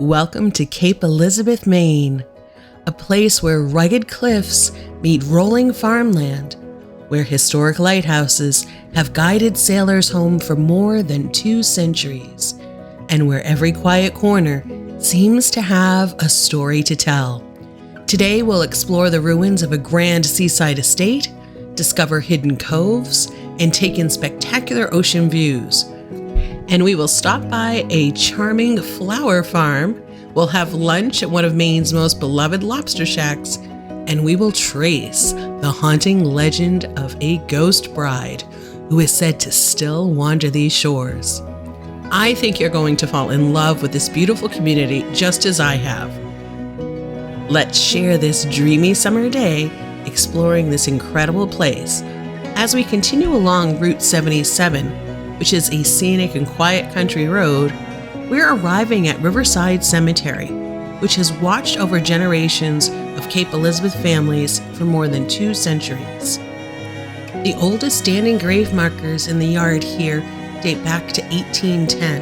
Welcome to Cape Elizabeth, Maine, a place where rugged cliffs meet rolling farmland, where historic lighthouses have guided sailors home for more than 2 centuries, and where every quiet corner seems to have a story to tell. Today we'll explore the ruins of a grand seaside estate, discover hidden coves, and take in spectacular ocean views. And we will stop by a charming flower farm, we'll have lunch at one of Maine's most beloved lobster shacks, and we will trace the haunting legend of a ghost bride who is said to still wander these shores. I think you're going to fall in love with this beautiful community just as I have. Let's share this dreamy summer day exploring this incredible place as we continue along Route 77, which is a scenic and quiet country road. We're arriving at Riverside Cemetery, which has watched over generations of Cape Elizabeth families for more than 2 centuries. The oldest standing grave markers in the yard here date back to 1810,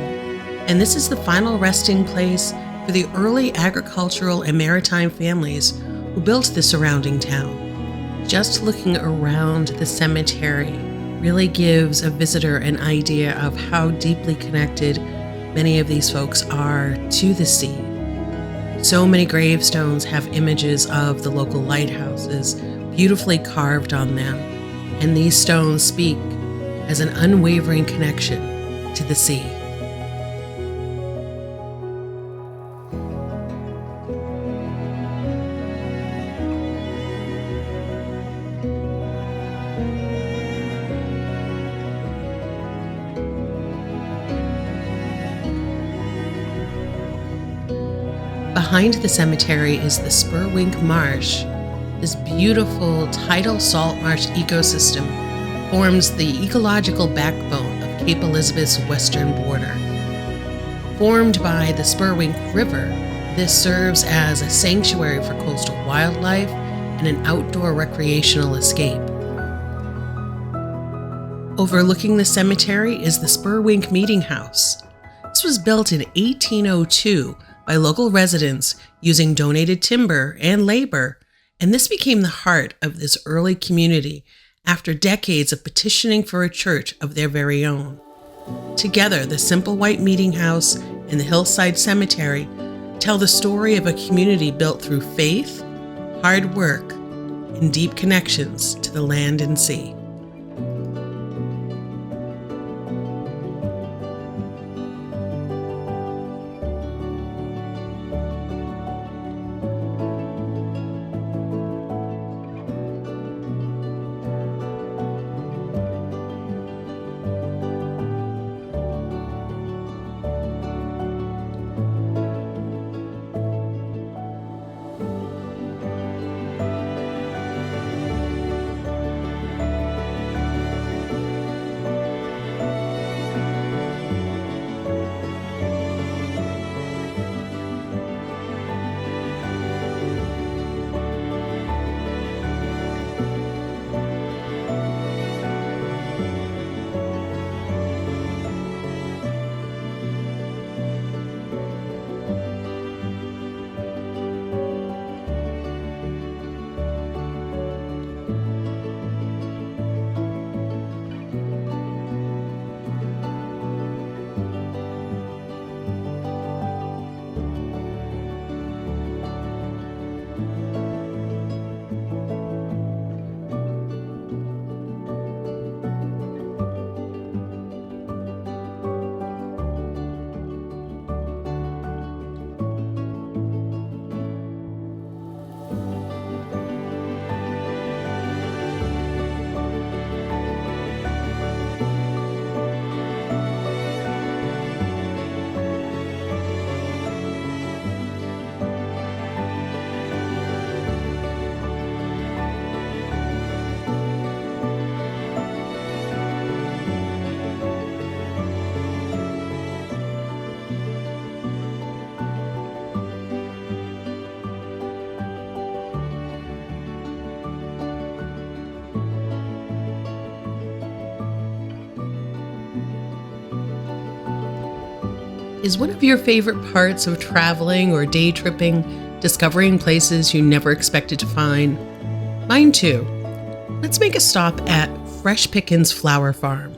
and this is the final resting place for the early agricultural and maritime families who built the surrounding town. Just looking around the cemetery really gives a visitor an idea of how deeply connected many of these folks are to the sea. So many gravestones have images of the local lighthouses beautifully carved on them, and these stones speak as an unwavering connection to the sea. Behind the cemetery is the Spurwink Marsh. This beautiful tidal salt marsh ecosystem forms the ecological backbone of Cape Elizabeth's western border. Formed by the Spurwink River, this serves as a sanctuary for coastal wildlife and an outdoor recreational escape. Overlooking the cemetery is the Spurwink Meeting House. This was built in 1802 by local residents using donated timber and labor, and this became the heart of this early community after decades of petitioning for a church of their very own. Together, the simple white meeting house and the hillside cemetery tell the story of a community built through faith, hard work, and deep connections to the land and sea. Is one of your favorite parts of traveling or day tripping discovering places you never expected to find? Mine too. Let's make a stop at Fresh Pickins Flower Farm.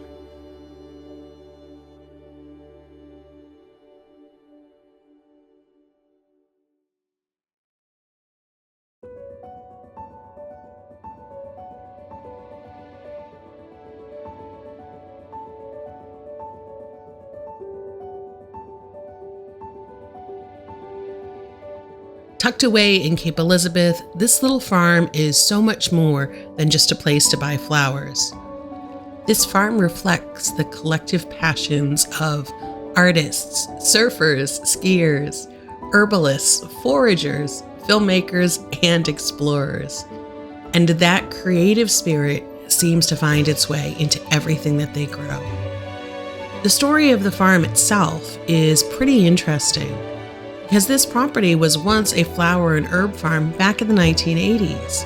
Tucked away in Cape Elizabeth, this little farm is so much more than just a place to buy flowers. This farm reflects the collective passions of artists, surfers, skiers, herbalists, foragers, filmmakers, and explorers. And that creative spirit seems to find its way into everything that they grow. The story of the farm itself is pretty interesting, because this property was once a flower and herb farm back in the 1980s.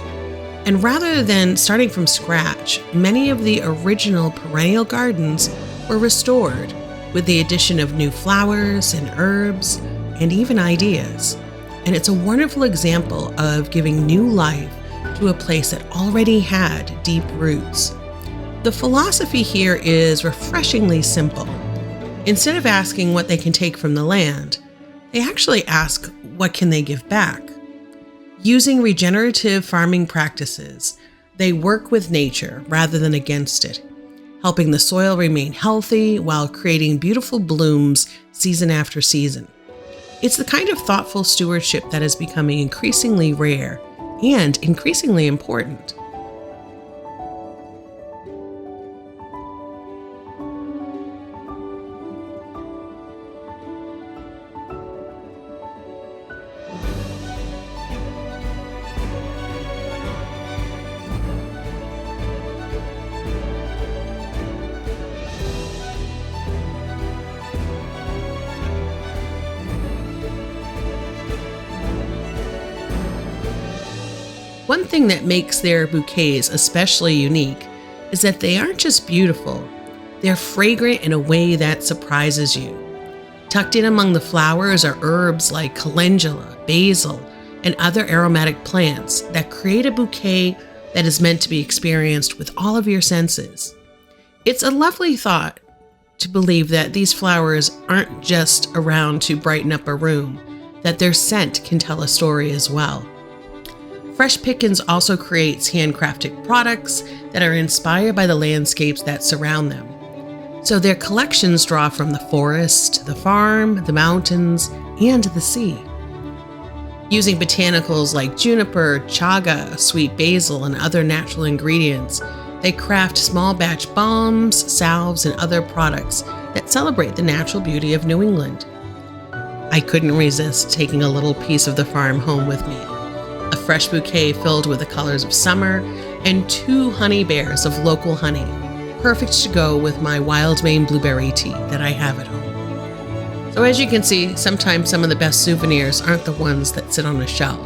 And rather than starting from scratch, many of the original perennial gardens were restored with the addition of new flowers and herbs and even ideas. And it's a wonderful example of giving new life to a place that already had deep roots. The philosophy here is refreshingly simple. Instead of asking what they can take from the land, they actually ask, what can they give back? Using regenerative farming practices, they work with nature rather than against it, helping the soil remain healthy while creating beautiful blooms season after season. It's the kind of thoughtful stewardship that is becoming increasingly rare and increasingly important. One thing that makes their bouquets especially unique is that they aren't just beautiful, they're fragrant in a way that surprises you. Tucked in among the flowers are herbs like calendula, basil, and other aromatic plants that create a bouquet that is meant to be experienced with all of your senses. It's a lovely thought to believe that these flowers aren't just around to brighten up a room, that their scent can tell a story as well. Fresh Pickins also creates handcrafted products that are inspired by the landscapes that surround them. So their collections draw from the forest, the farm, the mountains, and the sea. Using botanicals like juniper, chaga, sweet basil, and other natural ingredients, they craft small batch balms, salves, and other products that celebrate the natural beauty of New England. I couldn't resist taking a little piece of the farm home with me. A fresh bouquet filled with the colors of summer, and 2 honey bears of local honey, perfect to go with my wild Maine blueberry tea that I have at home. So as you can see, sometimes some of the best souvenirs aren't the ones that sit on a shelf.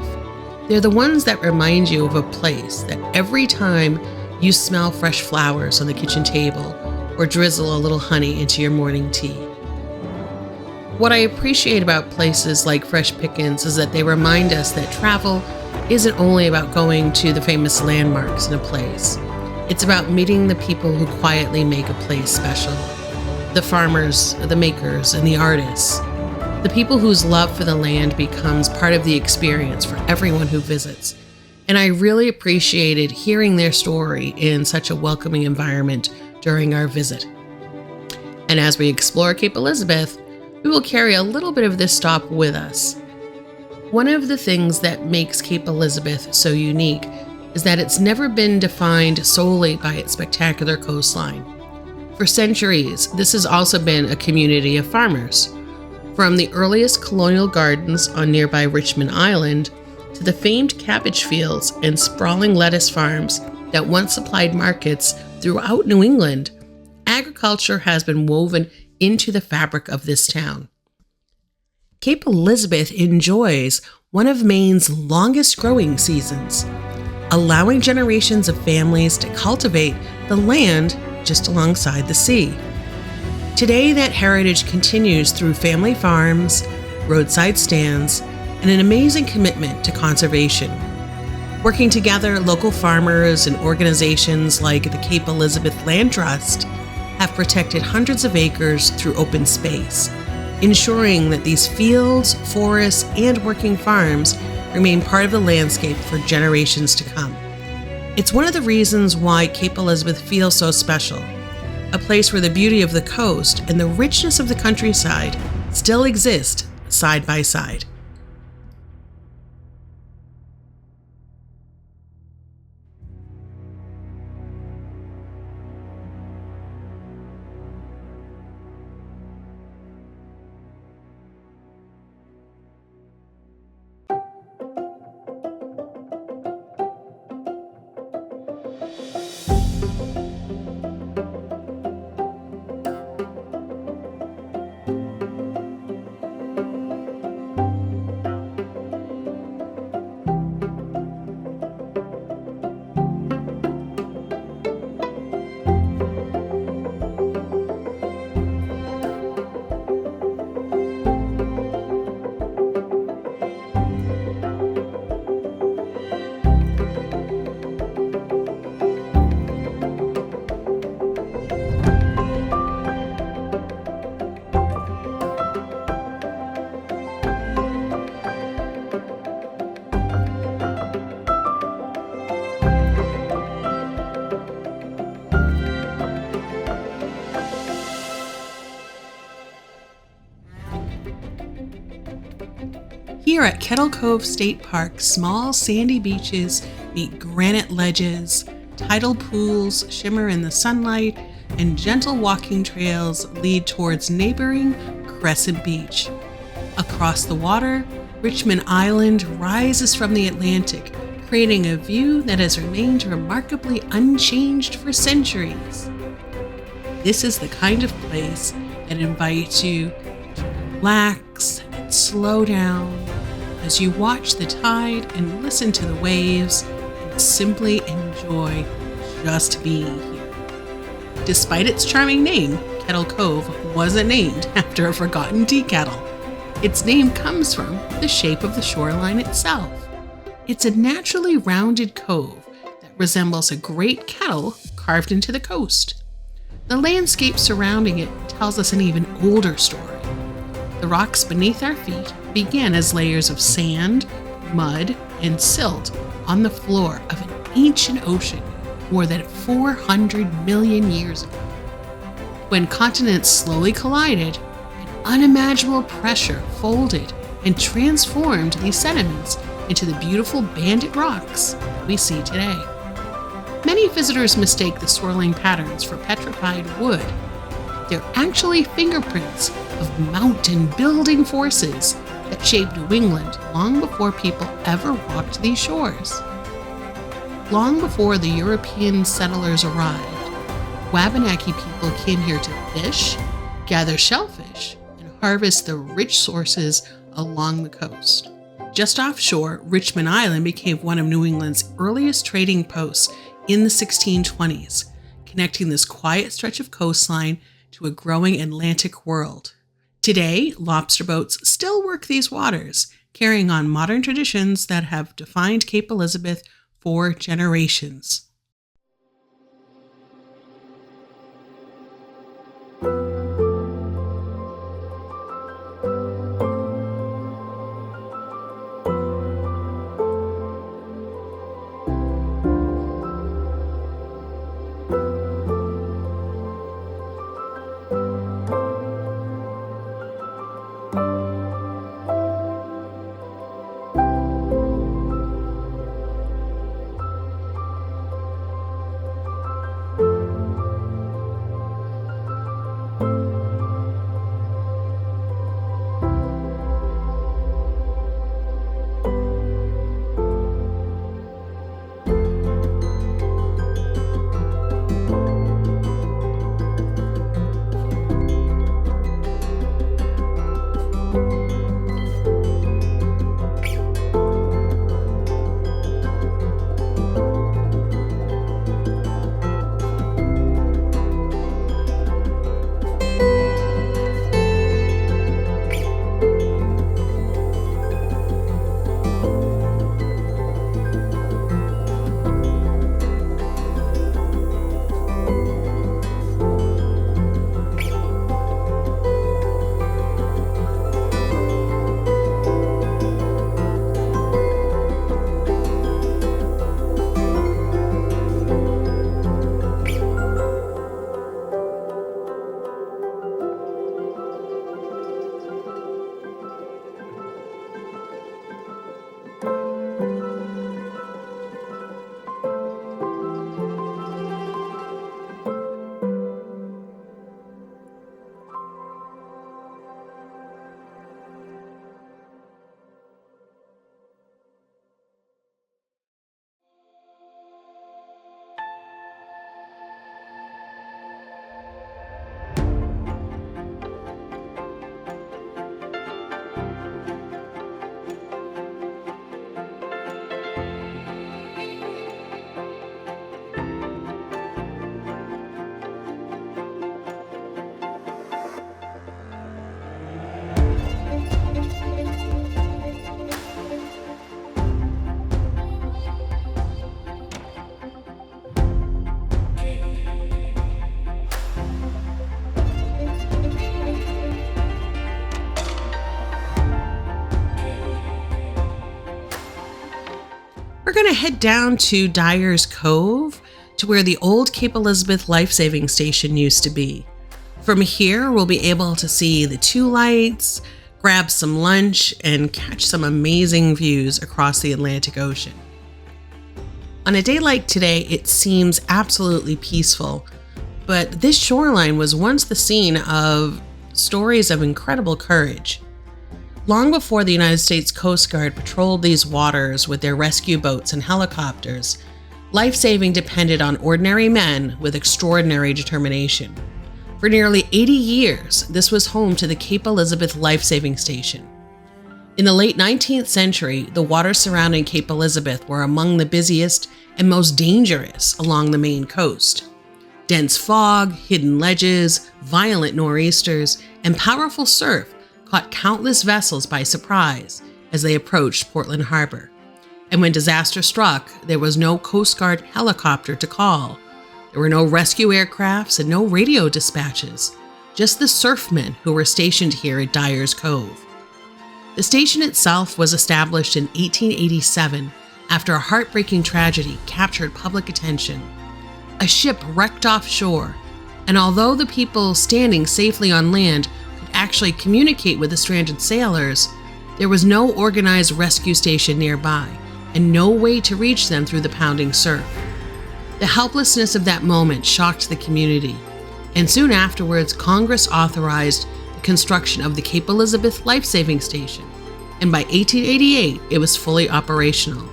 They're the ones that remind you of a place that every time you smell fresh flowers on the kitchen table or drizzle a little honey into your morning tea. What I appreciate about places like Fresh Pickins is that they remind us that travel isn't only about going to the famous landmarks in a place. It's about meeting the people who quietly make a place special. The farmers, the makers, and the artists. The people whose love for the land becomes part of the experience for everyone who visits. And I really appreciated hearing their story in such a welcoming environment during our visit. And as we explore Cape Elizabeth, we will carry a little bit of this stop with us. One of the things that makes Cape Elizabeth so unique is that it's never been defined solely by its spectacular coastline. For centuries, this has also been a community of farmers. From the earliest colonial gardens on nearby Richmond Island to the famed cabbage fields and sprawling lettuce farms that once supplied markets throughout New England, agriculture has been woven into the fabric of this town. Cape Elizabeth enjoys one of Maine's longest growing seasons, allowing generations of families to cultivate the land just alongside the sea. Today, that heritage continues through family farms, roadside stands, and an amazing commitment to conservation. Working together, local farmers and organizations like the Cape Elizabeth Land Trust have protected hundreds of acres through open space, ensuring that these fields, forests, and working farms remain part of the landscape for generations to come. It's one of the reasons why Cape Elizabeth feels so special, a place where the beauty of the coast and the richness of the countryside still exist side by side. Here at Kettle Cove State Park, small sandy beaches meet granite ledges, tidal pools shimmer in the sunlight, and gentle walking trails lead towards neighboring Crescent Beach. Across the water, Richmond Island rises from the Atlantic, creating a view that has remained remarkably unchanged for centuries. This is the kind of place that invites you to relax and slow down as you watch the tide and listen to the waves and simply enjoy just being here. Despite its charming name, Kettle Cove wasn't named after a forgotten tea kettle. Its name comes from the shape of the shoreline itself. It's a naturally rounded cove that resembles a great kettle carved into the coast. The landscape surrounding it tells us an even older story. The rocks beneath our feet began as layers of sand, mud, and silt on the floor of an ancient ocean more than 400 million years ago. When continents slowly collided, an unimaginable pressure folded and transformed these sediments into the beautiful banded rocks we see today. Many visitors mistake the swirling patterns for petrified wood. They're actually fingerprints of mountain building forces that shaped New England long before people ever walked these shores. Long before the European settlers arrived, Wabanaki people came here to fish, gather shellfish, and harvest the rich sources along the coast. Just offshore, Richmond Island became one of New England's earliest trading posts in the 1620s, connecting this quiet stretch of coastline to a growing Atlantic world. Today, lobster boats still work these waters, carrying on modern traditions that have defined Cape Elizabeth for generations. we're going to head down to Dyer's Cove to where the old Cape Elizabeth life-saving station used to be. From here, we'll be able to see the two lights, grab some lunch, and catch some amazing views across the Atlantic Ocean. On a day like today, it seems absolutely peaceful, but this shoreline was once the scene of stories of incredible courage. Long before the United States Coast Guard patrolled these waters with their rescue boats and helicopters, life-saving depended on ordinary men with extraordinary determination. For nearly 80 years, this was home to the Cape Elizabeth Life-Saving Station. In the late 19th century, the waters surrounding Cape Elizabeth were among the busiest and most dangerous along the Maine coast. Dense fog, hidden ledges, violent nor'easters, and powerful surf caught countless vessels by surprise as they approached Portland Harbor. And when disaster struck, there was no Coast Guard helicopter to call. There were no rescue aircrafts and no radio dispatches, just the surfmen who were stationed here at Dyer's Cove. The station itself was established in 1887 after a heartbreaking tragedy captured public attention. A ship wrecked offshore, and although the people standing safely on land could actually communicate with the stranded sailors, there was no organized rescue station nearby and no way to reach them through the pounding surf. The helplessness of that moment shocked the community, and soon afterwards, Congress authorized the construction of the Cape Elizabeth Life-Saving Station, and by 1888, it was fully operational.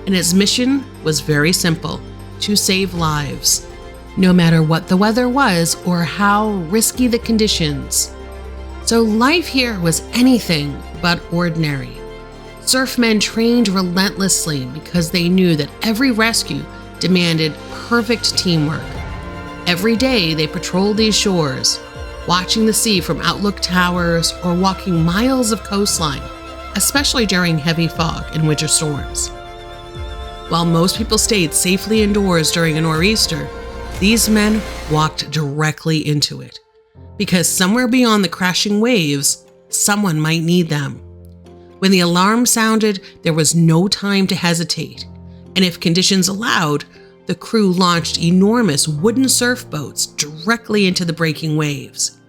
And its mission was very simple: to save lives, no matter what the weather was or how risky the conditions. So life here was anything but ordinary. Surfmen trained relentlessly because they knew that every rescue demanded perfect teamwork. Every day they patrolled these shores, watching the sea from outlook towers or walking miles of coastline, especially during heavy fog and winter storms. While most people stayed safely indoors during a nor'easter, these men walked directly into it, because somewhere beyond the crashing waves, someone might need them. When the alarm sounded, there was no time to hesitate, and if conditions allowed, the crew launched enormous wooden surf boats directly into the breaking waves.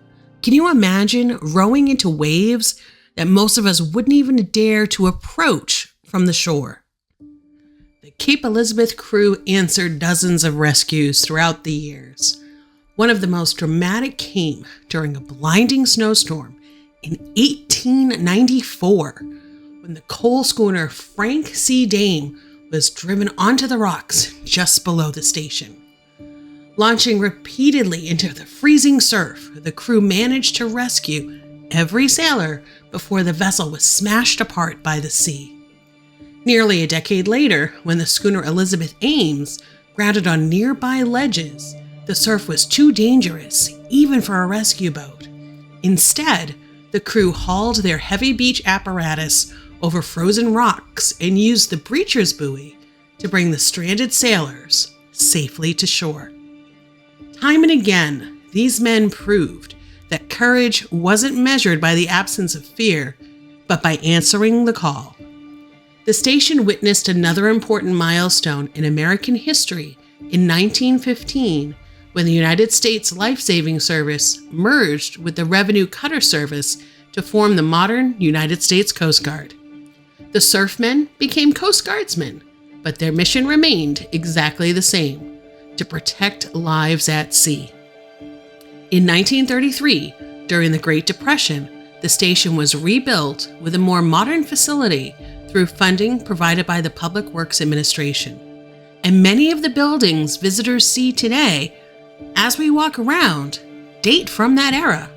Can you imagine rowing into waves that most of us wouldn't even dare to approach from the shore? The Cape Elizabeth crew answered dozens of rescues throughout the years. One of the most dramatic came during a blinding snowstorm in 1894, when the coal schooner Frank C. Dame was driven onto the rocks just below the station. Launching repeatedly into the freezing surf, the crew managed to rescue every sailor before the vessel was smashed apart by the sea. Nearly a decade later, when the schooner Elizabeth Ames grounded on nearby ledges, the surf was too dangerous even for a rescue boat. Instead, the crew hauled their heavy beach apparatus over frozen rocks and used the breacher's buoy to bring the stranded sailors safely to shore. Time and again, these men proved that courage wasn't measured by the absence of fear, but by answering the call. The station witnessed another important milestone in American history in 1915, when the United States Life-Saving Service merged with the Revenue Cutter Service to form the modern United States Coast Guard. The surfmen became Coast Guardsmen, but their mission remained exactly the same: to protect lives at sea. In 1933, during the Great Depression, the station was rebuilt with a more modern facility through funding provided by the Public Works Administration. And many of the buildings visitors see today, as we walk around, date from that era.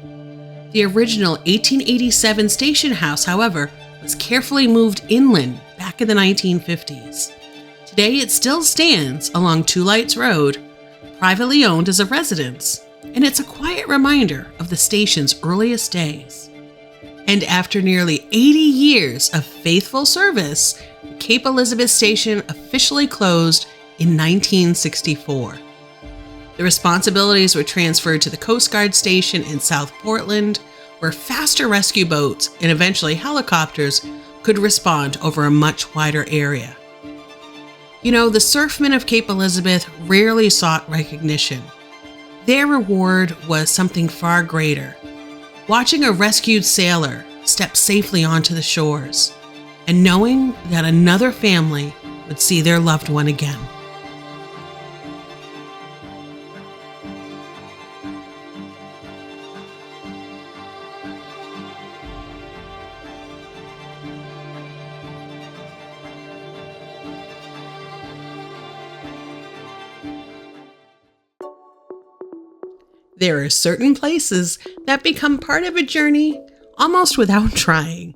The original 1887 station house, however, was carefully moved inland back in the 1950s. Today it still stands along Two Lights Road, privately owned as a residence, and it's a quiet reminder of the station's earliest days. And after nearly 80 years of faithful service, Cape Elizabeth Station officially closed in 1964. The responsibilities were transferred to the Coast Guard Station in South Portland, where faster rescue boats and eventually helicopters could respond over a much wider area. You know, the surfmen of Cape Elizabeth rarely sought recognition. Their reward was something far greater: watching a rescued sailor step safely onto the shores and knowing that another family would see their loved one again. There are certain places that become part of a journey almost without trying.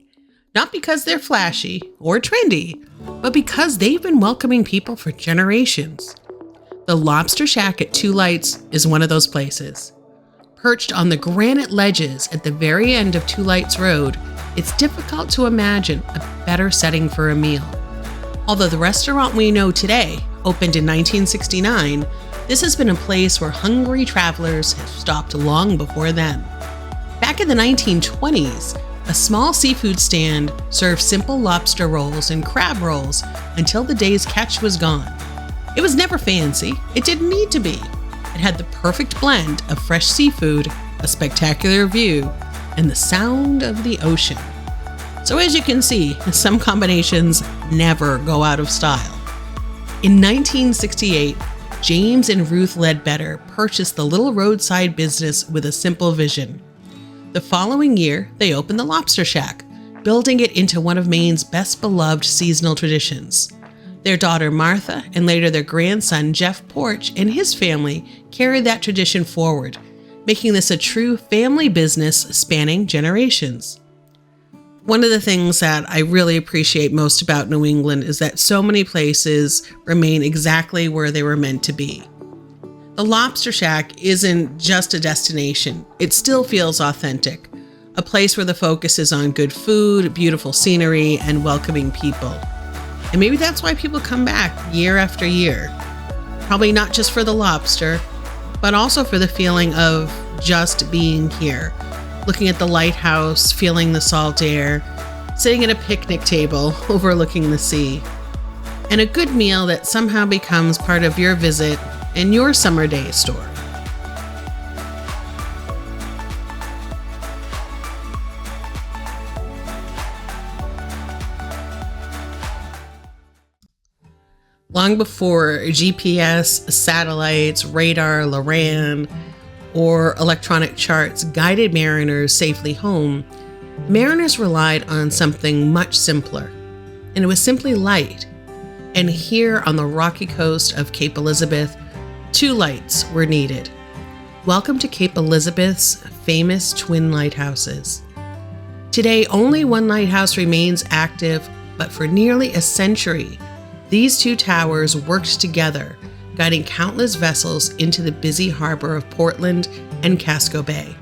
Not because they're flashy or trendy, but because they've been welcoming people for generations. The Lobster Shack at Two Lights is one of those places. Perched on the granite ledges at the very end of Two Lights Road, it's difficult to imagine a better setting for a meal. Although the restaurant we know today opened in 1969, this has been a place where hungry travelers have stopped long before then. Back in the 1920s, a small seafood stand served simple lobster rolls and crab rolls until the day's catch was gone. It was never fancy, it didn't need to be. It had the perfect blend of fresh seafood, a spectacular view, and the sound of the ocean. So as you can see, some combinations never go out of style. In 1968, James and Ruth Ledbetter purchased the little roadside business with a simple vision. The following year, they opened the Lobster Shack, building it into one of Maine's best beloved seasonal traditions. Their daughter Martha and later their grandson Jeff Porch and his family carried that tradition forward, making this a true family business spanning generations. One of the things that I really appreciate most about New England is that so many places remain exactly where they were meant to be. The Lobster Shack isn't just a destination, it still feels authentic, a place where the focus is on good food, beautiful scenery, and welcoming people. And maybe that's why people come back year after year. Probably not just for the lobster, but also for the feeling of just being here. Looking at the lighthouse, feeling the salt air, sitting at a picnic table overlooking the sea, and a good meal that somehow becomes part of your visit and your summer day story. Long before GPS, satellites, radar, LORAN, or electronic charts guided mariners safely home, mariners relied on something much simpler, and it was simply light. And here on the rocky coast of Cape Elizabeth, two lights were needed. Welcome to Cape Elizabeth's famous twin lighthouses. Today, only one lighthouse remains active, but for nearly a century, these two towers worked together, guiding countless vessels into the busy harbor of Portland and Casco Bay.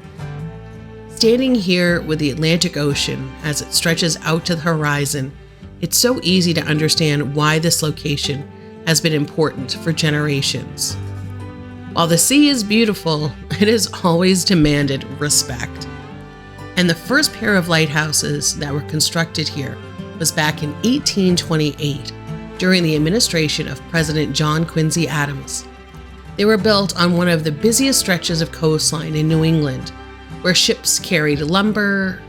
Standing here with the Atlantic Ocean as it stretches out to the horizon, it's so easy to understand why this location has been important for generations. While the sea is beautiful, it has always demanded respect. And the first pair of lighthouses that were constructed here was back in 1828, during the administration of President John Quincy Adams. They were built on one of the busiest stretches of coastline in New England, where ships carried lumber,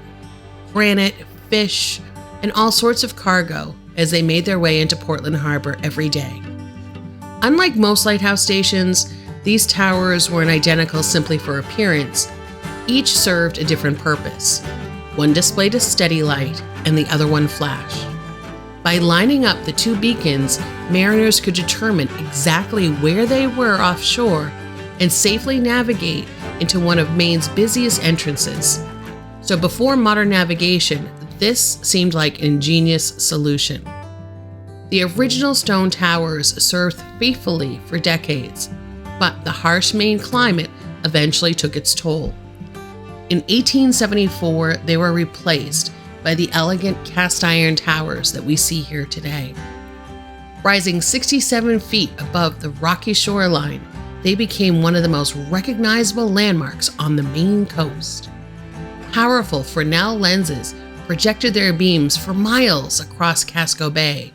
granite, fish, and all sorts of cargo as they made their way into Portland Harbor every day. Unlike most lighthouse stations, these towers weren't identical simply for appearance. Each served a different purpose. One displayed a steady light, and the other one flashed. By lining up the two beacons, mariners could determine exactly where they were offshore and safely navigate into one of Maine's busiest entrances. So before modern navigation, this seemed like an ingenious solution. The original stone towers served faithfully for decades, but the harsh Maine climate eventually took its toll. In 1874, they were replaced by the elegant cast iron towers that we see here today. Rising 67 feet above the rocky shoreline, they became one of the most recognizable landmarks on the Maine coast. Powerful Fresnel lenses projected their beams for miles across Casco Bay,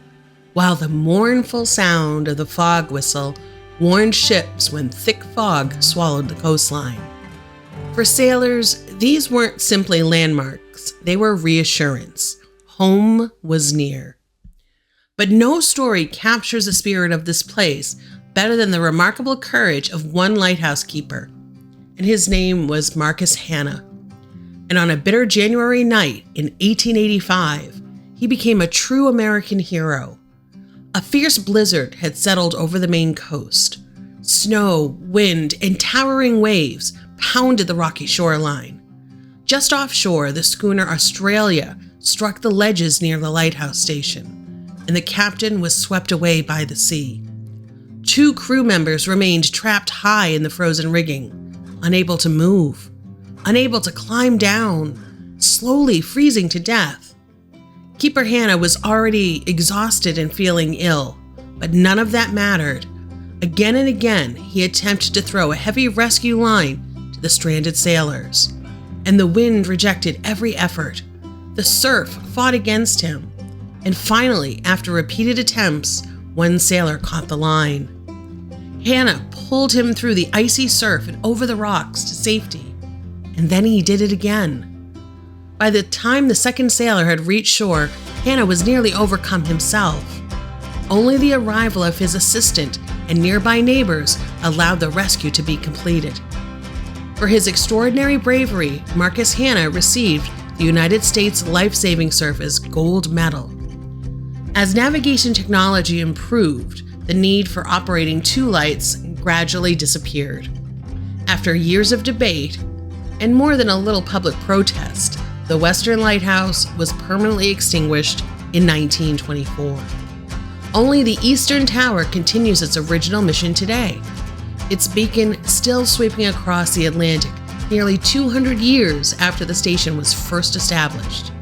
while the mournful sound of the fog whistle warned ships when thick fog swallowed the coastline. For sailors, these weren't simply landmarks, they were reassurance. Home was near. But no story captures the spirit of this place better than the remarkable courage of one lighthouse keeper, and his name was Marcus Hanna. And on a bitter January night in 1885, he became a true American hero. A fierce blizzard had settled over the Maine coast. Snow, wind, and towering waves pounded the rocky shoreline. Just offshore, the schooner Australia struck the ledges near the lighthouse station, and the captain was swept away by the sea. 2 crew members remained trapped high in the frozen rigging, unable to move, unable to climb down, slowly freezing to death. Keeper Hanna was already exhausted and feeling ill, but none of that mattered. Again and again, he attempted to throw a heavy rescue line to the stranded sailors, and the wind rejected every effort. The surf fought against him, and finally, after repeated attempts, one sailor caught the line. Hanna pulled him through the icy surf and over the rocks to safety, and then he did it again. By the time the second sailor had reached shore, Hanna was nearly overcome himself. Only the arrival of his assistant and nearby neighbors allowed the rescue to be completed. For his extraordinary bravery, Marcus Hanna received the United States Life-Saving Service Gold Medal. As navigation technology improved, the need for operating 2 lights gradually disappeared. After years of debate, and more than a little public protest, the Western Lighthouse was permanently extinguished in 1924. Only the Eastern Tower continues its original mission today, its beacon still sweeping across the Atlantic nearly 200 years after the station was first established.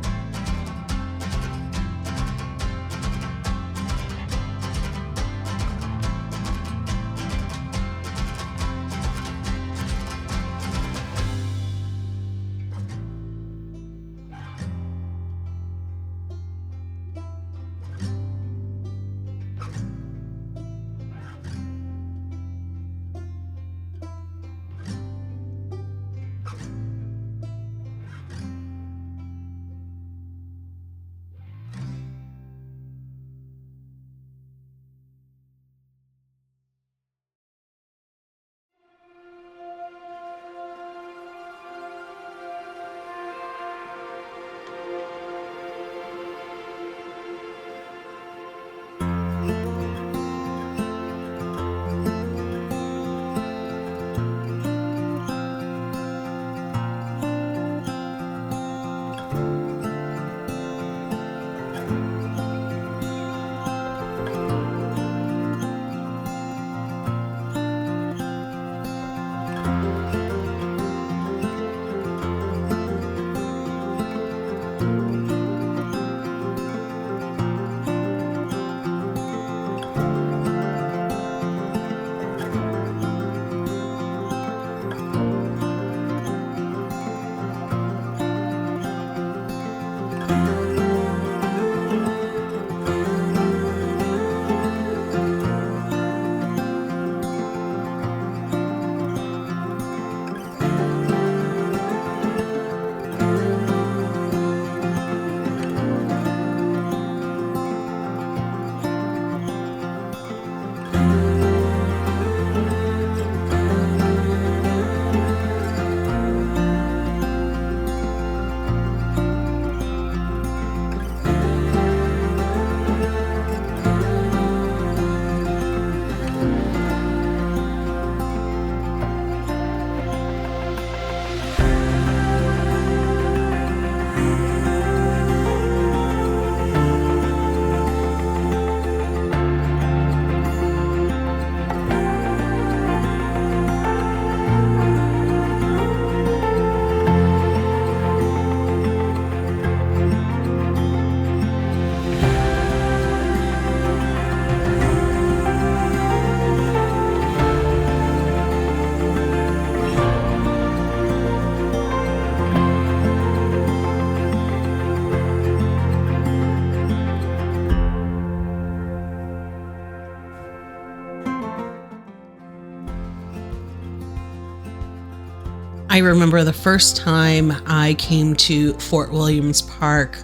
I remember the first time I came to Fort Williams Park.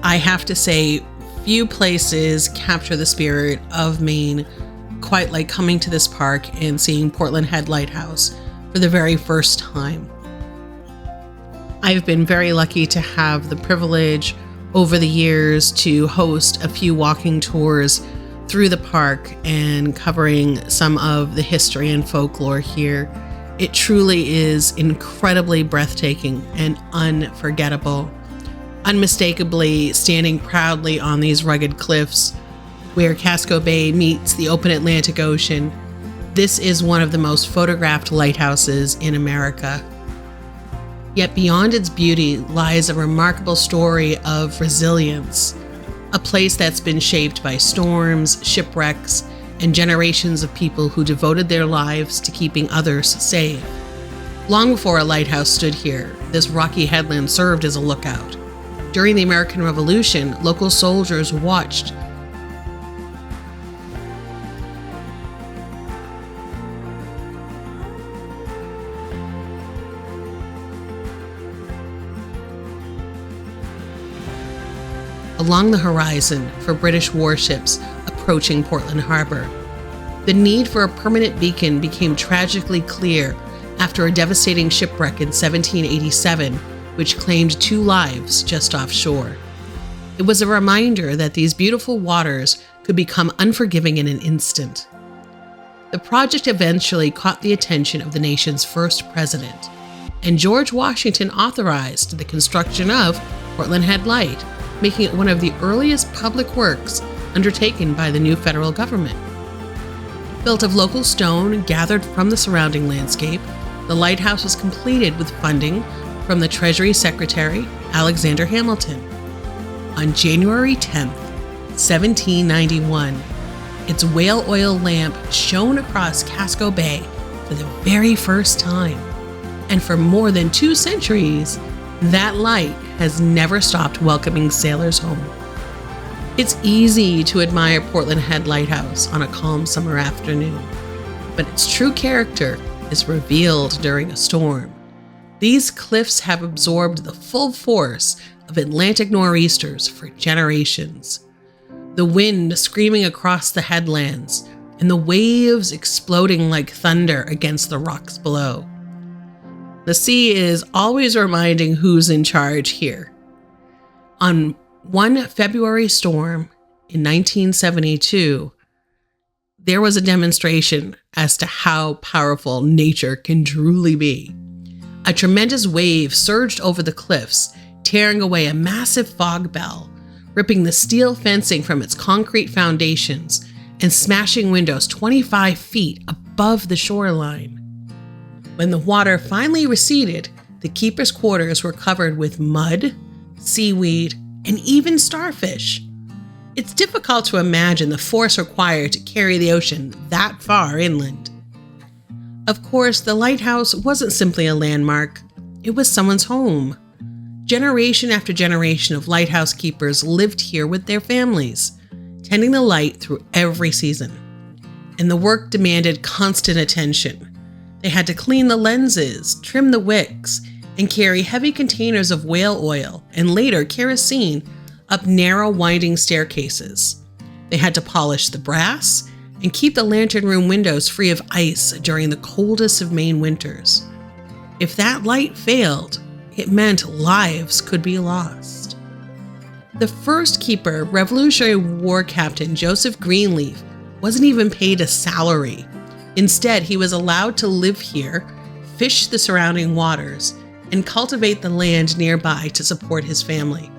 I have to say, few places capture the spirit of Maine quite like coming to this park and seeing Portland Head Lighthouse for the very first time. I've been very lucky to have the privilege over the years to host a few walking tours through the park and covering some of the history and folklore here. It truly is incredibly breathtaking and unforgettable. Unmistakably standing proudly on these rugged cliffs where Casco Bay meets the open Atlantic Ocean, this is one of the most photographed lighthouses in America. Yet beyond its beauty lies a remarkable story of resilience, a place that's been shaped by storms, shipwrecks, and generations of people who devoted their lives to keeping others safe. Long before a lighthouse stood here, this rocky headland served as a lookout. During the American Revolution, local soldiers watched along the horizon for British warships approaching Portland Harbor. The need for a permanent beacon became tragically clear after a devastating shipwreck in 1787, which claimed 2 lives just offshore. It was a reminder that these beautiful waters could become unforgiving in an instant. The project eventually caught the attention of the nation's first president, and George Washington authorized the construction of Portland Head Light, making it one of the earliest public works undertaken by the new federal government. Built of local stone gathered from the surrounding landscape, the lighthouse was completed with funding from the Treasury Secretary, Alexander Hamilton. On January 10, 1791, its whale oil lamp shone across Casco Bay for the very first time. And for more than 2 centuries, that light has never stopped welcoming sailors home. It's easy to admire Portland Head Lighthouse on a calm summer afternoon, but its true character is revealed during a storm. These cliffs have absorbed the full force of Atlantic nor'easters for generations. The wind screaming across the headlands and the waves exploding like thunder against the rocks below. The sea is always reminding who's in charge here. On one February storm in 1972, there was a demonstration as to how powerful nature can truly be. A tremendous wave surged over the cliffs, tearing away a massive fog bell, ripping the steel fencing from its concrete foundations, and smashing windows 25 feet above the shoreline. When the water finally receded, the keepers' quarters were covered with mud, seaweed, and even starfish. It's difficult to imagine the force required to carry the ocean that far inland. Of course, the lighthouse wasn't simply a landmark, it was someone's home. Generation after generation of lighthouse keepers lived here with their families, tending the light through every season. And the work demanded constant attention. They had to clean the lenses, trim the wicks, and carry heavy containers of whale oil and later kerosene up narrow, winding staircases. They had to polish the brass and keep the lantern room windows free of ice during the coldest of Maine winters. If that light failed, it meant lives could be lost. The first keeper, Revolutionary War Captain Joseph Greenleaf, wasn't even paid a salary. Instead, he was allowed to live here, fish the surrounding waters, and cultivate the land nearby to support his family.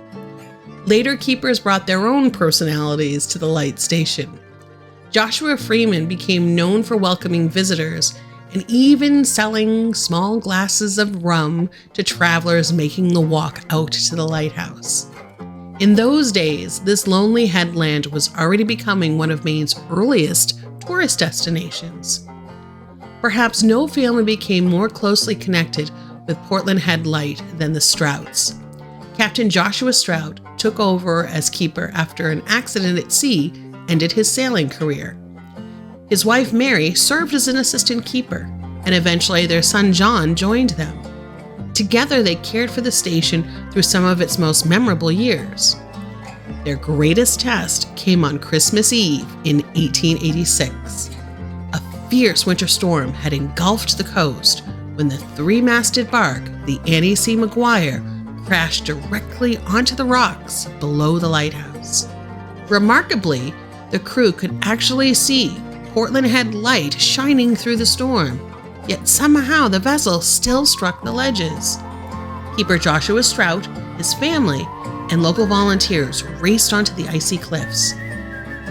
Later keepers brought their own personalities to the light station. Joshua Freeman became known for welcoming visitors and even selling small glasses of rum to travelers making the walk out to the lighthouse. In those days, this lonely headland was already becoming one of Maine's earliest tourist destinations. Perhaps no family became more closely connected with Portland Head Light than the Strouts. Captain Joshua Strout took over as keeper after an accident at sea ended his sailing career. His wife Mary served as an assistant keeper, and eventually their son John joined them. Together, they cared for the station through some of its most memorable years. Their greatest test came on Christmas Eve in 1886. A fierce winter storm had engulfed the coast when the three-masted bark, the Annie C. Maguire, crashed directly onto the rocks below the lighthouse. Remarkably, the crew could actually see Portland Head light shining through the storm, yet somehow the vessel still struck the ledges. Keeper Joshua Strout, his family, and local volunteers raced onto the icy cliffs.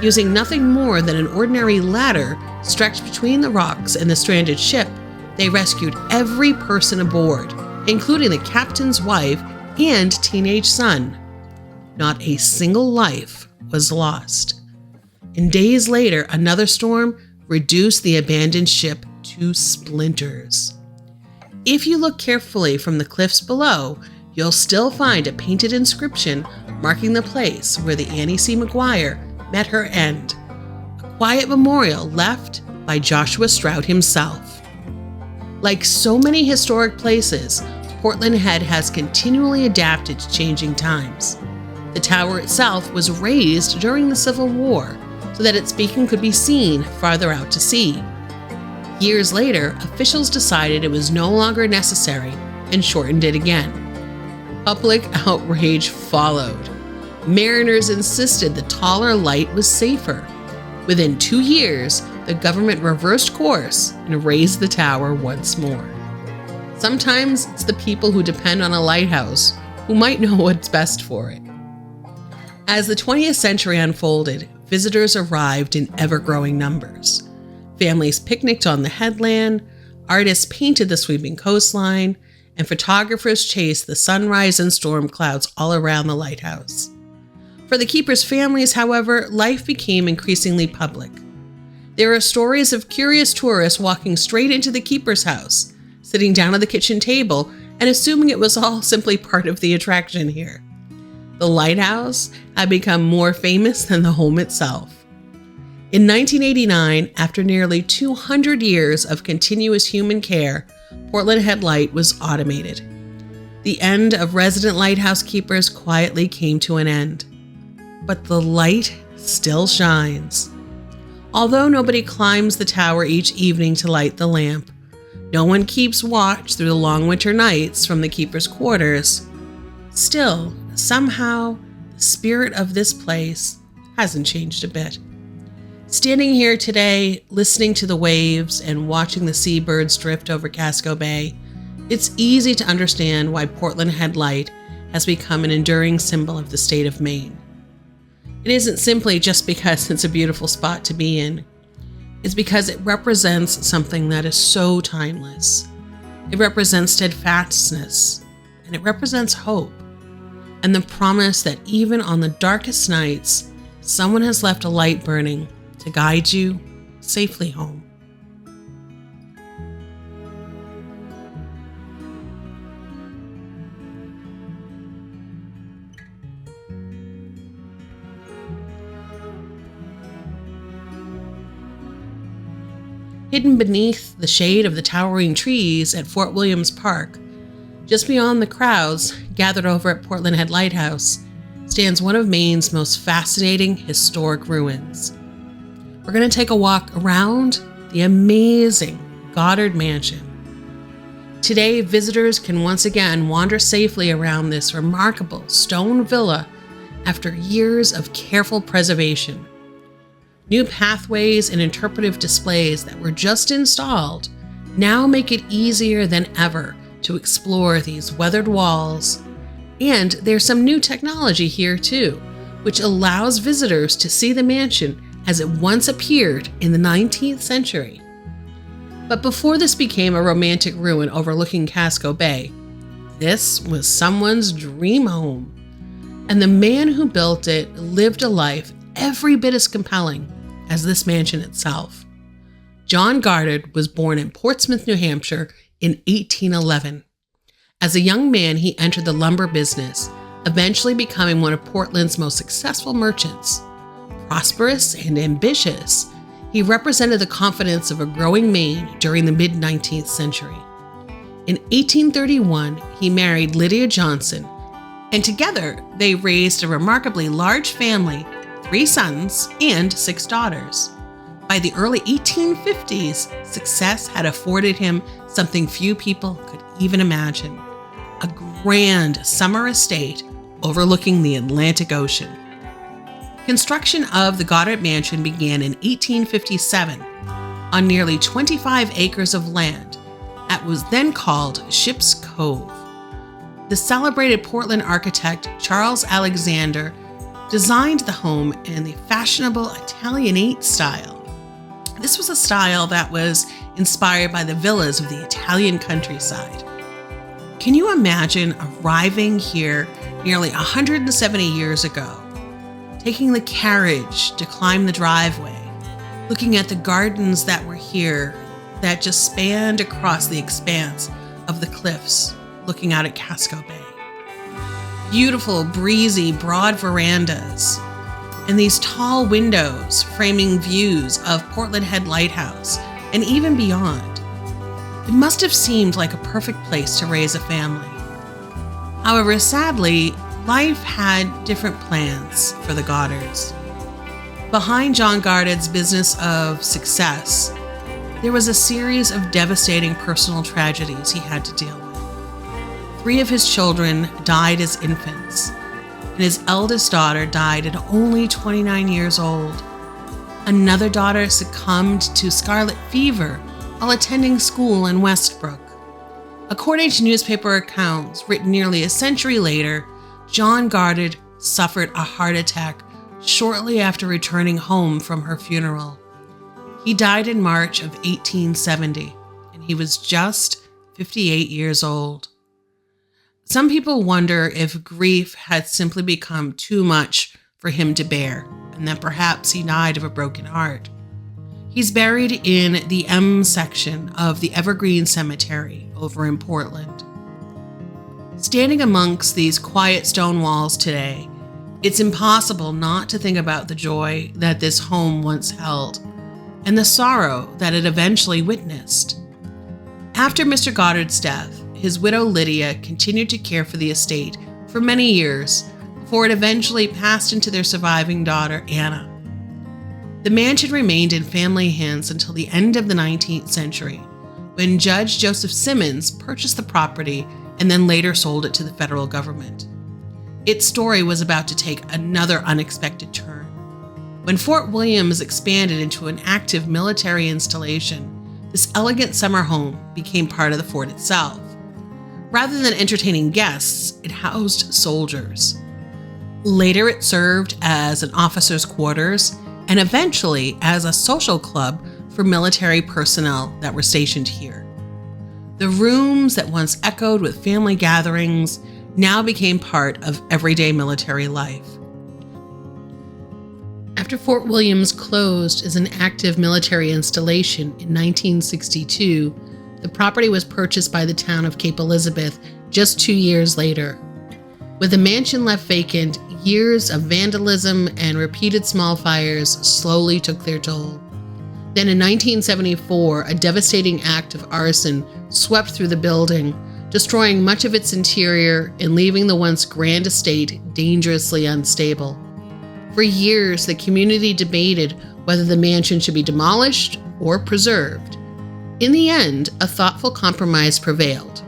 Using nothing more than an ordinary ladder stretched between the rocks and the stranded ship, they rescued every person aboard, including the captain's wife and teenage son. Not a single life was lost. And days later, another storm reduced the abandoned ship to splinters. If you look carefully from the cliffs below, you'll still find a painted inscription marking the place where the Annie C. Maguire met her end, a quiet memorial left by Joshua Strout himself. Like so many historic places, Portland Head has continually adapted to changing times. The tower itself was raised during the Civil War so that its beacon could be seen farther out to sea. Years later, officials decided it was no longer necessary and shortened it again. Public outrage followed. Mariners insisted the taller light was safer. Within 2 years, the government reversed course and raised the tower once more. Sometimes it's the people who depend on a lighthouse who might know what's best for it. As the 20th century unfolded, visitors arrived in ever-growing numbers. Families picnicked on the headland, artists painted the sweeping coastline, and photographers chased the sunrise and storm clouds all around the lighthouse. For the keepers' families, however, life became increasingly public. There are stories of curious tourists walking straight into the keeper's house, sitting down at the kitchen table, and assuming it was all simply part of the attraction here. The lighthouse had become more famous than the home itself. In 1989, after nearly 200 years of continuous human care, Portland Head Light was automated. The end of resident lighthouse keepers quietly came to an end. But the light still shines. Although nobody climbs the tower each evening to light the lamp, no one keeps watch through the long winter nights from the keeper's quarters. Still, somehow, the spirit of this place hasn't changed a bit. Standing here today, listening to the waves and watching the seabirds drift over Casco Bay, it's easy to understand why Portland Head Light has become an enduring symbol of the state of Maine. It isn't simply just because it's a beautiful spot to be in. It's because it represents something that is so timeless. It represents steadfastness, and it represents hope, and the promise that even on the darkest nights, someone has left a light burning to guide you safely home. Hidden beneath the shade of the towering trees at Fort Williams Park, just beyond the crowds gathered over at Portland Head Lighthouse, stands one of Maine's most fascinating historic ruins. We're going to take a walk around the amazing Goddard Mansion. Today, visitors can once again wander safely around this remarkable stone villa after years of careful preservation. New pathways and interpretive displays that were just installed now make it easier than ever to explore these weathered walls. And there's some new technology here too, which allows visitors to see the mansion as it once appeared in the 19th century. But before this became a romantic ruin overlooking Casco Bay, this was someone's dream home. And the man who built it lived a life every bit as compelling as this mansion itself. John Goddard was born in Portsmouth, New Hampshire in 1811. As a young man, he entered the lumber business, eventually becoming one of Portland's most successful merchants. Prosperous and ambitious, He represented the confidence of a growing Maine during the mid-19th century. In 1831, he married Lydia Johnson, and together they raised a remarkably large family, 3 sons and 6 daughters. By the early 1850s, success had afforded him something few people could even imagine: a grand summer estate overlooking the Atlantic Ocean. Construction of the Goddard Mansion began in 1857 on nearly 25 acres of land at what was then called Ship's Cove. The celebrated Portland architect Charles Alexander designed the home in the fashionable Italianate style. This was a style that was inspired by the villas of the Italian countryside. Can you imagine arriving here nearly 170 years ago, taking the carriage to climb the driveway, looking at the gardens that were here that just spanned across the expanse of the cliffs, looking out at Casco Bay? Beautiful, breezy, broad verandas, and these tall windows framing views of Portland Head Lighthouse and even beyond. It must have seemed like a perfect place to raise a family. However, sadly, life had different plans for the Goddards. Behind John Goddard's business of success, there was a series of devastating personal tragedies he had to deal with. 3 of his children died as infants, and his eldest daughter died at only 29 years old. Another daughter succumbed to scarlet fever while attending school in Westbrook. According to newspaper accounts written nearly a century later, John Goddard suffered a heart attack shortly after returning home from her funeral. He died in March of 1870, and he was just 58 years old. Some people wonder if grief had simply become too much for him to bear, and that perhaps he died of a broken heart. He's buried in the M section of the Evergreen Cemetery over in Portland. Standing amongst these quiet stone walls today, it's impossible not to think about the joy that this home once held, and the sorrow that it eventually witnessed. After Mr. Goddard's death, his widow Lydia continued to care for the estate for many years before it eventually passed into their surviving daughter, Anna. The mansion remained in family hands until the end of the 19th century, when Judge Joseph Simmons purchased the property and then later sold it to the federal government. Its story was about to take another unexpected turn. When Fort Williams expanded into an active military installation, this elegant summer home became part of the fort itself. Rather than entertaining guests, it housed soldiers. Later, it served as an officer's quarters and eventually as a social club for military personnel that were stationed here. The rooms that once echoed with family gatherings now became part of everyday military life. After Fort Williams closed as an active military installation in 1962, the property was purchased by the town of Cape Elizabeth just 2 years later. With the mansion left vacant, years of vandalism and repeated small fires slowly took their toll. Then in 1974, a devastating act of arson swept through the building, destroying much of its interior and leaving the once grand estate dangerously unstable. For years, the community debated whether the mansion should be demolished or preserved. In the end, a thoughtful compromise prevailed.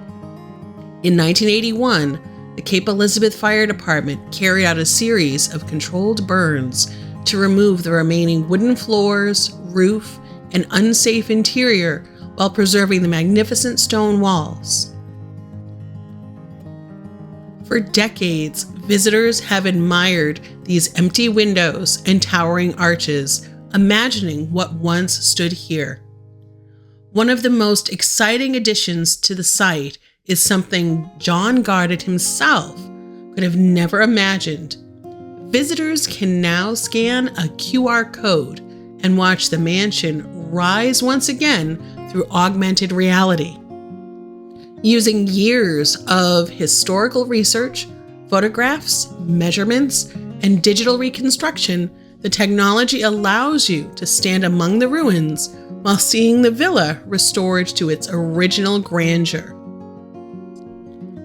In 1981, the Cape Elizabeth Fire Department carried out a series of controlled burns to remove the remaining wooden floors, roof, and unsafe interior while preserving the magnificent stone walls. For decades, visitors have admired these empty windows and towering arches, imagining what once stood here. One of the most exciting additions to the site is something John Goddard himself could have never imagined. Visitors can now scan a QR code and watch the mansion rise once again through augmented reality. Using years of historical research, photographs, measurements, and digital reconstruction, The technology allows you to stand among the ruins while seeing the villa restored to its original grandeur.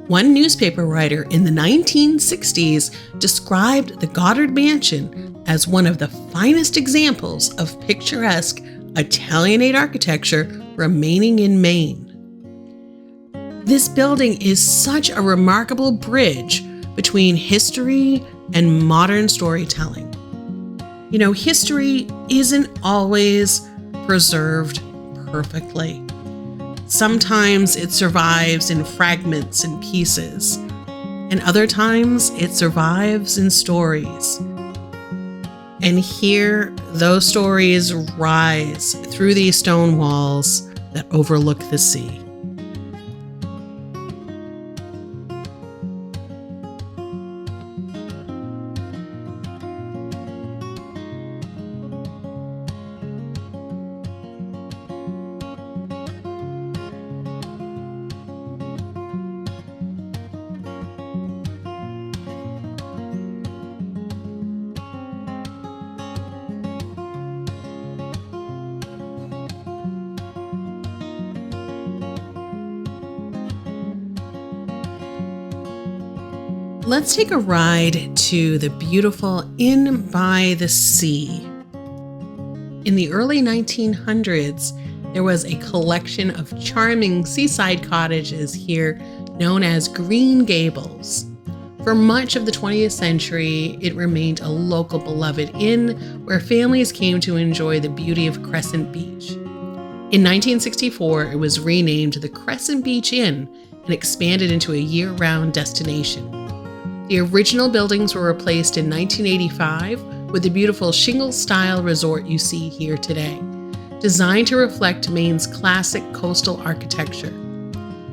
One newspaper writer in the 1960s described the Goddard Mansion as one of the finest examples of picturesque Italianate architecture remaining in Maine. This building is such a remarkable bridge between history and modern storytelling. You know, history isn't always preserved perfectly. Sometimes it survives in fragments and pieces, and other times it survives in stories. And here, those stories rise through these stone walls that overlook the sea. Let's take a ride to the beautiful Inn by the Sea. In the early 1900s, there was a collection of charming seaside cottages here known as Green Gables. For much of the 20th century, it remained a local beloved inn where families came to enjoy the beauty of Crescent Beach. In 1964, it was renamed the Crescent Beach Inn and expanded into a year-round destination. The original buildings were replaced in 1985 with the beautiful shingle-style resort you see here today, designed to reflect Maine's classic coastal architecture.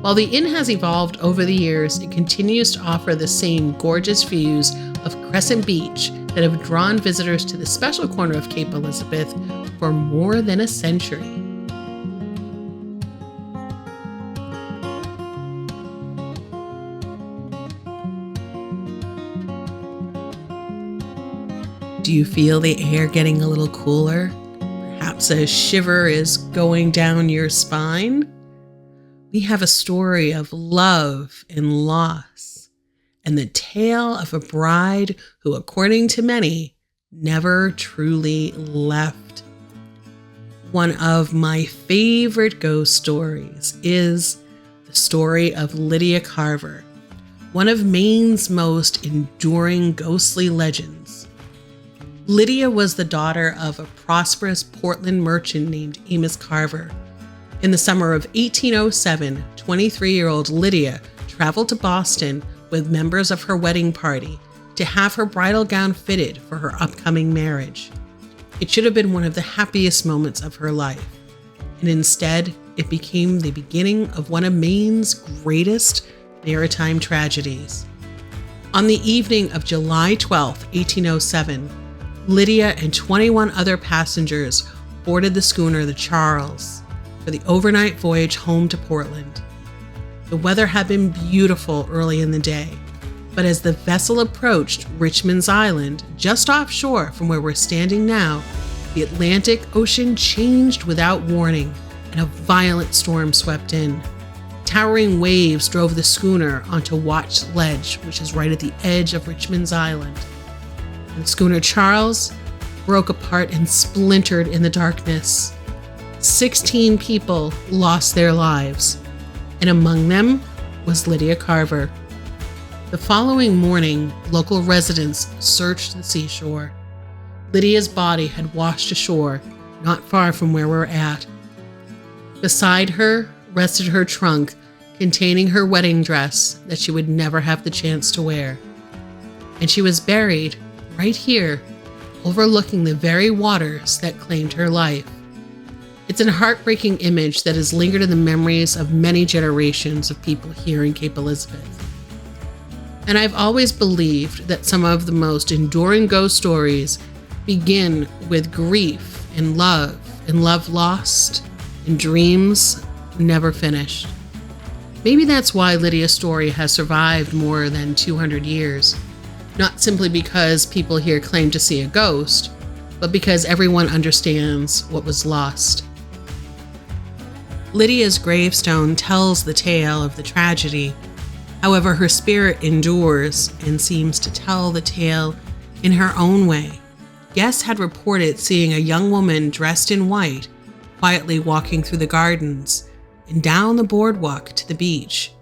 While the inn has evolved over the years, it continues to offer the same gorgeous views of Crescent Beach that have drawn visitors to the special corner of Cape Elizabeth for more than a century. Do you feel the air getting a little cooler? Perhaps a shiver is going down your spine? We have a story of love and loss, and the tale of a bride who, according to many, never truly left. One of my favorite ghost stories is the story of Lydia Carver, one of Maine's most enduring ghostly legends. Lydia was the daughter of a prosperous Portland merchant named Amos Carver. In the summer of 1807, 23-year-old Lydia traveled to Boston with members of her wedding party to have her bridal gown fitted for her upcoming marriage. It should have been one of the happiest moments of her life, and instead, it became the beginning of one of Maine's greatest maritime tragedies. On the evening of July 12, 1807, Lydia and 21 other passengers boarded the schooner the Charles for the overnight voyage home to Portland. The weather had been beautiful early in the day, but as the vessel approached Richmond's Island, just offshore from where we're standing now, the Atlantic Ocean changed without warning, and a violent storm swept in. Towering waves drove the schooner onto Watch Ledge, which is right at the edge of Richmond's Island. The schooner Charles broke apart and splintered in the darkness. 16 people lost their lives, and among them was Lydia Carver. The following morning, local residents searched the seashore. Lydia's body had washed ashore, not far from where we're at. Beside her rested her trunk containing her wedding dress that she would never have the chance to wear. And she was buried right here, overlooking the very waters that claimed her life. It's a heartbreaking image that has lingered in the memories of many generations of people here in Cape Elizabeth. And I've always believed that some of the most enduring ghost stories begin with grief and love lost, and dreams never finished. Maybe that's why Lydia's story has survived more than 200 years. Not simply because people here claim to see a ghost, but because everyone understands what was lost. Lydia's gravestone tells the tale of the tragedy. However, her spirit endures and seems to tell the tale in her own way. Guests had reported seeing a young woman dressed in white quietly walking through the gardens and down the boardwalk to the beach.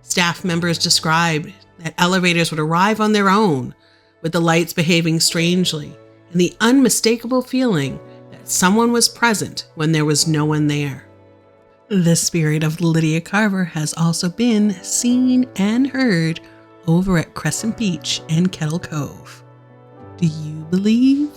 Staff members described that elevators would arrive on their own, with the lights behaving strangely, and the unmistakable feeling that someone was present when there was no one there. The spirit of Lydia Carver has also been seen and heard over at Crescent Beach and Kettle Cove. Do you believe?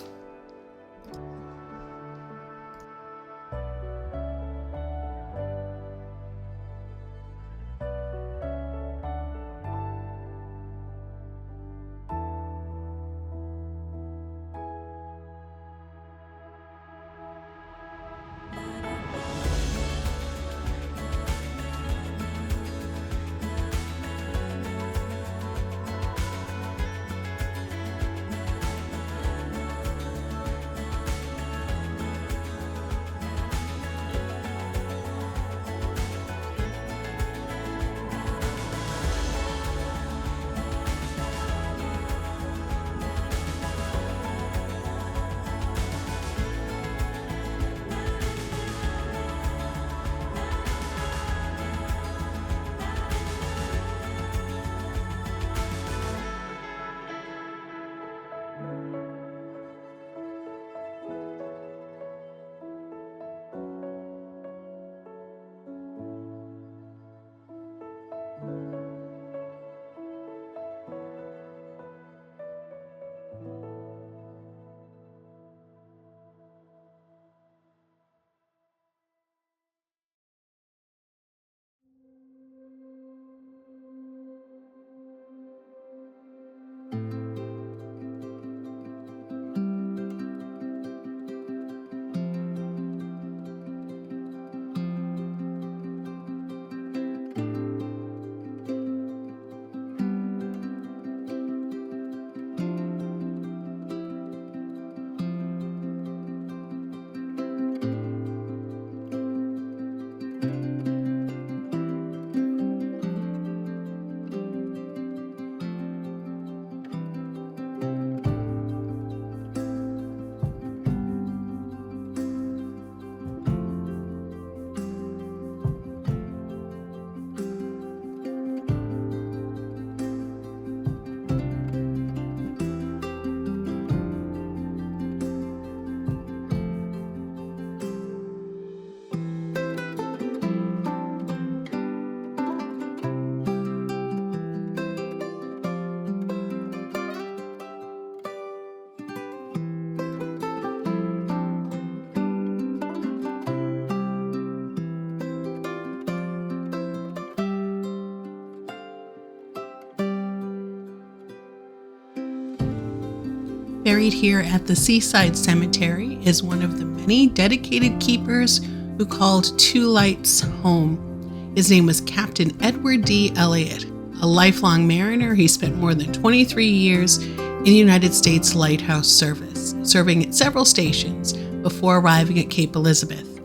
Buried here at the Seaside Cemetery is one of the many dedicated keepers who called Two Lights home. His name was Captain Edward D. Elliott. A lifelong mariner, he spent more than 23 years in the United States Lighthouse Service, serving at several stations before arriving at Cape Elizabeth.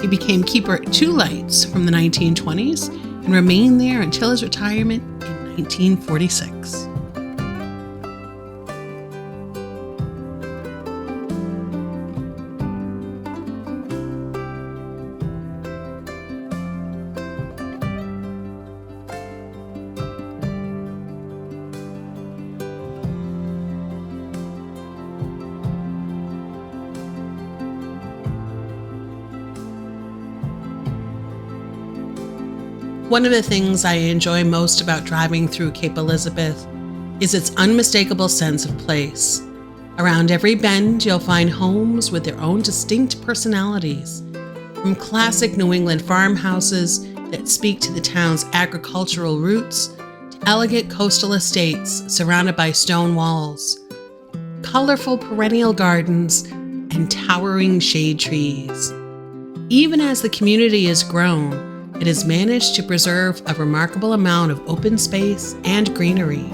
He became keeper at Two Lights from the 1920s and remained there until his retirement in 1946. One of the things I enjoy most about driving through Cape Elizabeth is its unmistakable sense of place. Around every bend, you'll find homes with their own distinct personalities, from classic New England farmhouses that speak to the town's agricultural roots to elegant coastal estates surrounded by stone walls, colorful perennial gardens, and towering shade trees. Even as the community has grown, it has managed to preserve a remarkable amount of open space and greenery.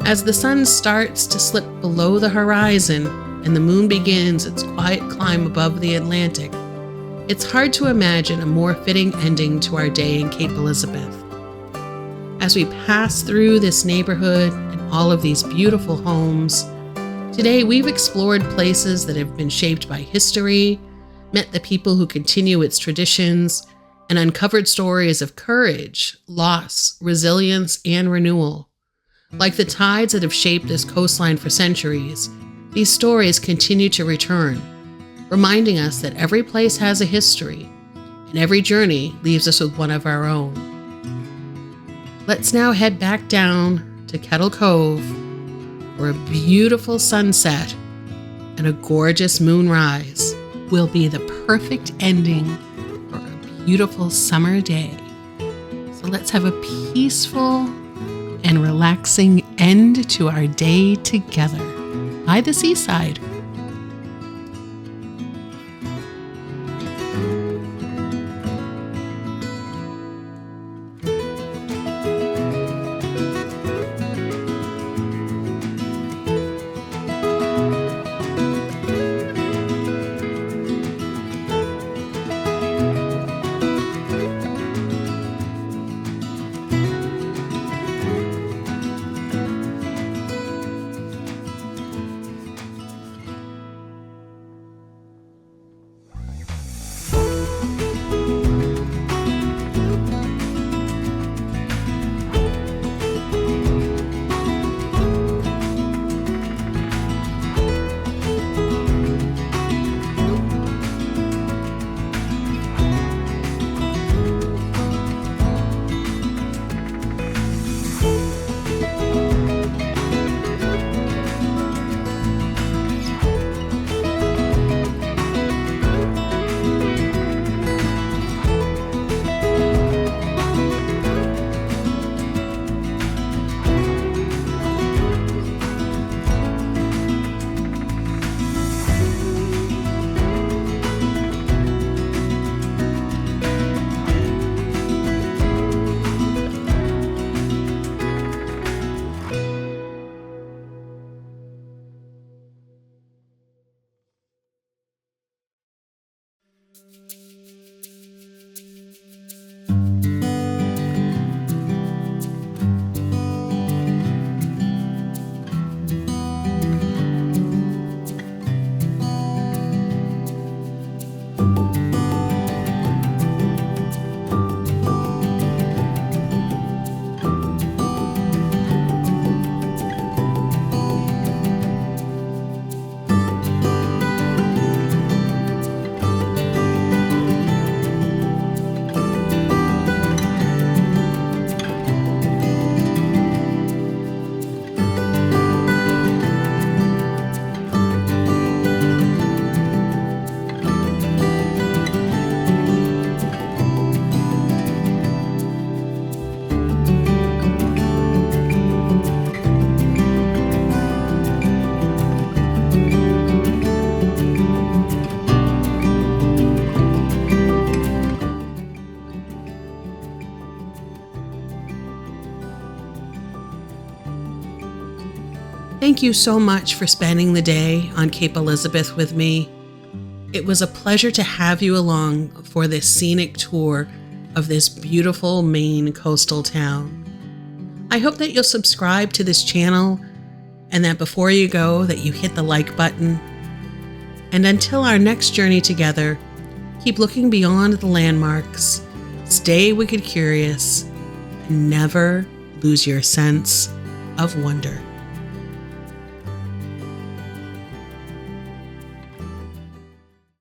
As the sun starts to slip below the horizon and the moon begins its quiet climb above the Atlantic, it's hard to imagine a more fitting ending to our day in Cape Elizabeth. As we pass through this neighborhood and all of these beautiful homes, today we've explored places that have been shaped by history, met the people who continue its traditions, and uncovered stories of courage, loss, resilience, and renewal. Like the tides that have shaped this coastline for centuries, these stories continue to return, reminding us that every place has a history, and every journey leaves us with one of our own. Let's now head back down to Kettle Cove, where a beautiful sunset and a gorgeous moonrise will be the perfect ending for a beautiful summer day. So let's have a peaceful and relaxing end to our day together by the seaside. Thank you so much for spending the day on Cape Elizabeth with me. It was a pleasure to have you along for this scenic tour of this beautiful Maine coastal town. I hope that you'll subscribe to this channel and that before you go that you hit the like button. And until our next journey together, keep looking beyond the landmarks, stay wicked curious, and never lose your sense of wonder.